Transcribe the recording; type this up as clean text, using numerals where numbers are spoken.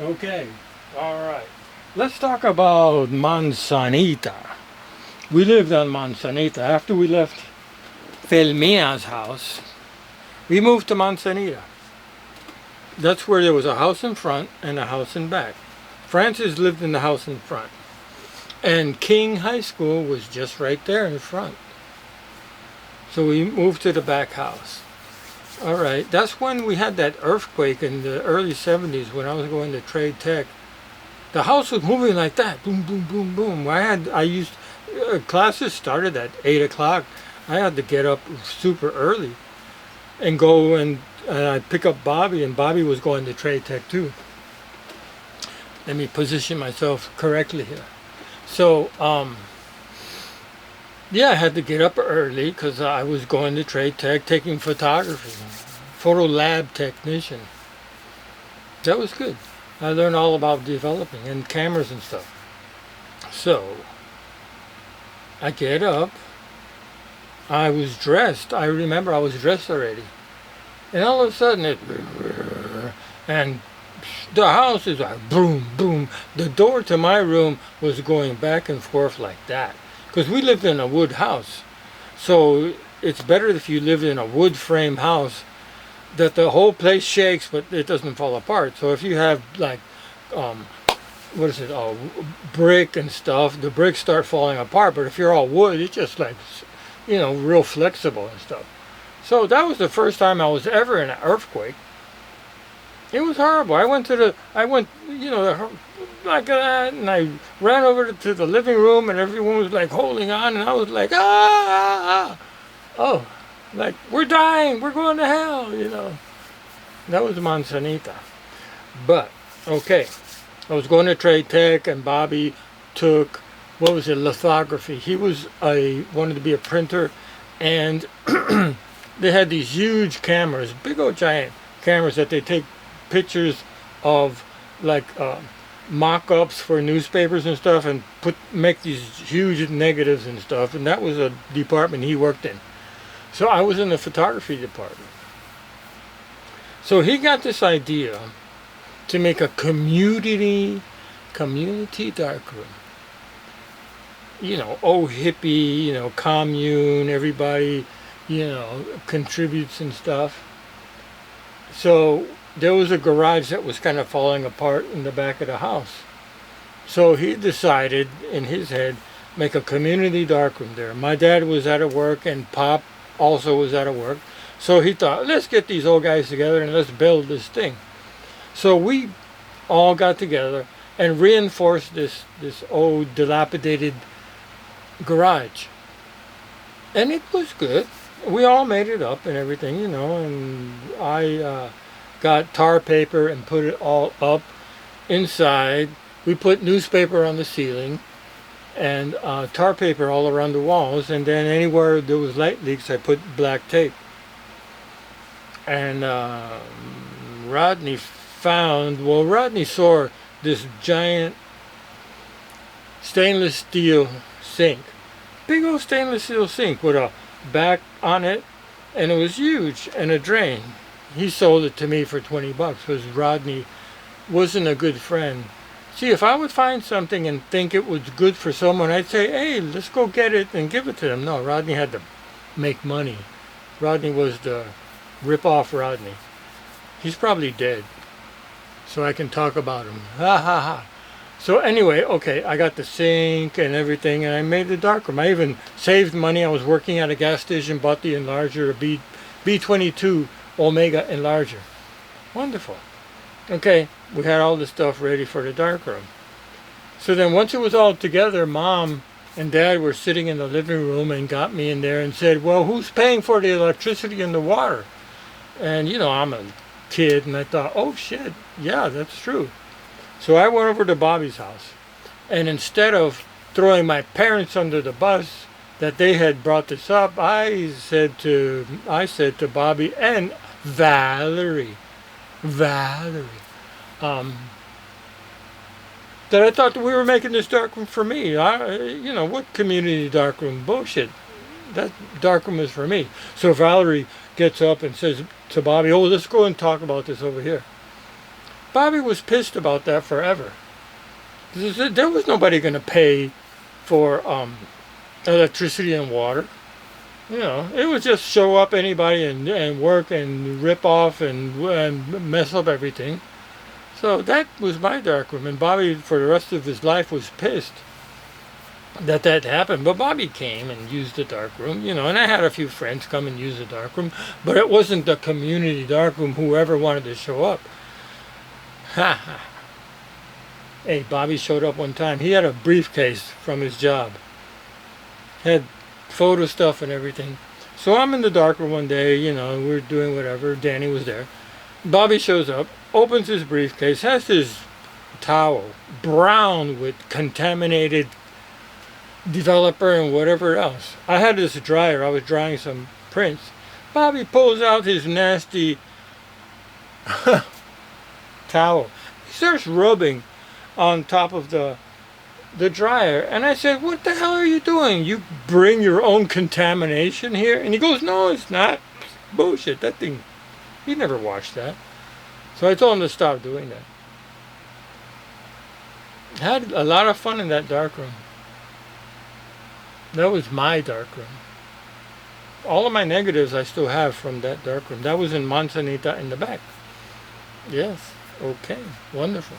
Okay, all right. Let's talk about Manzanita. We lived on Manzanita. After we left Felmia's house, we moved to Manzanita. That's where there was a house in front and a house in back. Francis lived in the house in front. And King High School was just right there in front. So we moved to the back house. All right, that's when we had that earthquake in the early 70s when I was going to trade tech. The house was moving like that, boom, boom, boom, boom. Classes started at 8 o'clock. I had to get up super early and go and I'd pick up Bobby, and Bobby was going to trade tech too. Let me position myself correctly here. So, yeah, I had to get up early because I was going to trade tech, taking photography, photo lab technician. That was good. I learned all about developing and cameras and stuff. So, I get up. I was dressed. I remember I was dressed already. And all of a sudden and the house is like boom, boom. The door to my room was going back and forth like that. Because we lived in a wood house. So it's better if you live in a wood frame house that the whole place shakes but it doesn't fall apart. So if you have like, brick and stuff, the bricks start falling apart. But if you're all wood, it's just like, real flexible and stuff. So that was the first time I was ever in an earthquake. It was horrible. I went, like that, and I ran over to the living room, and everyone was like holding on, and I was like, oh, like, we're dying, we're going to hell, That was Manzanita. But, okay, I was going to trade tech, and Bobby took, lithography. He wanted to be a printer, and they had these huge cameras, big old giant cameras that they take pictures of, like mock-ups for newspapers and stuff, and make these huge negatives and stuff. And that was a department he worked in. So I was in the photography department. So he got this idea to make a community darkroom. Hippie, commune, everybody, contributes and stuff. So there was a garage that was kind of falling apart in the back of the house. So he decided in his head, make a community darkroom there. My dad was out of work and Pop also was out of work. So he thought, let's get these old guys together and let's build this thing. So we all got together and reinforced this old dilapidated garage. And it was good. We all made it up and everything, and I got tar paper and put it all up inside. We put newspaper on the ceiling and tar paper all around the walls, and then anywhere there was light leaks I put black tape. And Rodney saw this giant stainless steel sink, big old stainless steel sink with a back on it, and it was huge, and a drain. He sold it to me for $20 because Rodney wasn't a good friend. See, if I would find something and think it was good for someone, I'd say, hey, let's go get it and give it to them. No, Rodney had to make money. Rodney was the rip-off Rodney. He's probably dead, so I can talk about him. Ha ha ha. So anyway, okay, I got the sink and everything, and I made the darkroom. I even saved money. I was working at a gas station, bought the enlarger, a B22 Omega enlarger. Wonderful. Okay, we had all the stuff ready for the darkroom. So then once it was all together, Mom and Dad were sitting in the living room and got me in there and said, well, who's paying for the electricity and the water? And, I'm a kid, and I thought, oh, shit, yeah, that's true. So I went over to Bobby's house, and instead of throwing my parents under the bus that they had brought this up, I said to Bobby and Valerie, that I thought that we were making this darkroom for me. What community darkroom bullshit? That darkroom is for me. So Valerie gets up and says to Bobby, oh, let's go and talk about this over here. Bobby was pissed about that forever. There was nobody going to pay for electricity and water. You know, it would just show up anybody and work and rip off and mess up everything. So that was my darkroom. And Bobby, for the rest of his life, was pissed that that happened. But Bobby came and used the darkroom, you know, and I had a few friends come and use the darkroom. But it wasn't the community darkroom, whoever wanted to show up. Ha ha. Hey, Bobby showed up one time. He had a briefcase from his job. Had photo stuff and everything. So I'm in the darkroom one day, you know, we're doing whatever. Danny was there. Bobby shows up, opens his briefcase, has his towel, brown with contaminated developer and whatever else. I had this dryer. I was drying some prints. Bobby pulls out his nasty towel. He starts rubbing on top of the dryer, and I said, what the hell are you doing? You bring your own contamination here? And he goes, no, it's not. Bullshit. That thing, he never washed that. So I told him to stop doing that. Had a lot of fun in that darkroom. That was my darkroom. All of my negatives I still have from that darkroom. That was in Manzanita in the back. Yes. Okay. Wonderful.